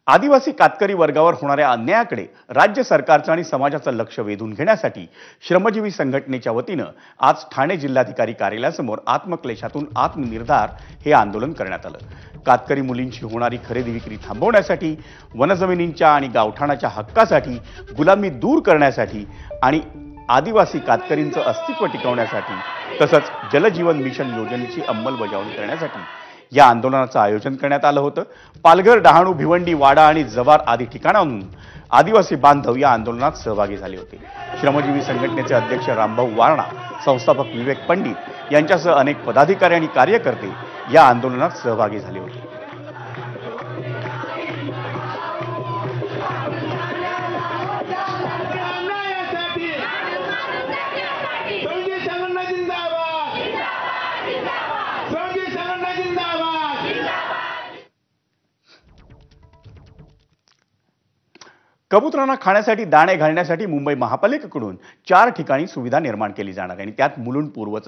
आदिवासी कातकरी वर्गावर होणाऱ्या अन्यायाकडे राज्य सरकारचं आणि समाजाचं लक्ष वेधून घेण्यासाठी श्रमजीवी संघटनेच्या वतीनं आज ठाणे जिल्हाधिकारी कार्यालयासमोर आत्मक्लेशातून आत्मनिर्धार हे आंदोलन करण्यात आलं। कातकरी मुलींची होणारी खरेदी विक्री थांबवण्यासाठी, वनजमिनींच्या आणि गावठाणाच्या हक्कासाठी, गुलामी दूर करण्यासाठी आणि आदिवासी कातकरींचं अस्तित्व टिकवण्यासाठी तसंच जलजीवन मिशन योजनेची अंमलबजावणी करण्यासाठी या आंदोलनाचं आयोजन करण्यात आलं होतं। पालघर, डहाणू, भिवंडी, वाडा आणि जव्हार आदी ठिकाणांहून आदिवासी बांधव या आंदोलनात सहभागी झाले होते। श्रमजीवी संघटनेचे अध्यक्ष रामभाऊ वारणा, संस्थापक विवेक पंडित यांच्यासह अनेक पदाधिकारी आणि कार्यकर्ते या आंदोलनात सहभागी झाले होते। कबुतरांना खाण्यासाठी दाणे घालण्यासाठी मुंबई महापालिकेकडून 4 ठिकाणी सुविधा निर्माण केली जाणार आहे आणि त्यात मुलुंड पूर्वचा